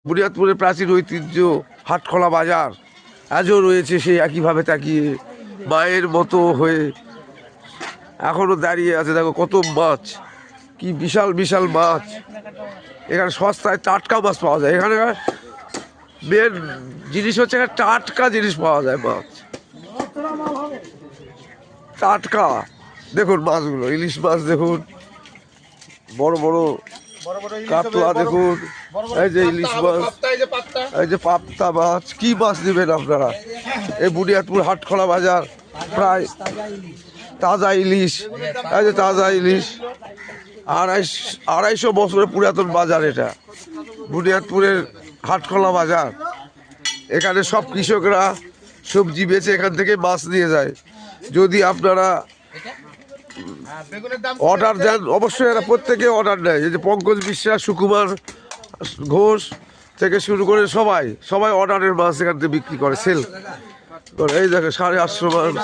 বুনিয়াদপুরের প্রাচীন ঐতিহ্য হাটখোলা বাজার আজও রয়েছে সেই একইভাবে তাকিয়ে মায়ের মতো হয়ে এখনো দাঁড়িয়ে আছে। দেখো কত মাছ, কি বিশাল বিশাল মাছ। এখানে সস্তায় টাটকা মাছ পাওয়া যায়। এখানে মেন জিনিস হচ্ছে এখানে টাটকা জিনিস পাওয়া যায়, মাছ টাটকা। দেখুন মাছগুলো, ইলিশ মাছ দেখুন, বড় বড় কাতলা দেখুন, এই যে ইলিশ মাছ, এই যে পাপ্তা মাছ। কি মাছ নেবেন আপনারা? এই বুনিয়াদপুর হাটখোলা বাজার প্রায় তাজা ইলিশ, এই যে তাজা ইলিশ। 250 বছরের পুরাতন বাজার এটা, বুনিয়াদপুরের হাটখোলা বাজার। এখানে সব কৃষকরা সবজি বেচে এখান থেকে মাছ নিয়ে যায়। যদি আপনারা অর্ডার দেন, অবশ্যই এরা প্রত্যেকে অর্ডার নেয়। এই যে পঙ্কজ বিশ্বাস, সুকুমার ঘোষ থেকে শুরু করে সবাই অর্ডারের মাছ এখান থেকে বিক্রি করে, সেল করে। এই দেখে 850 মাছ।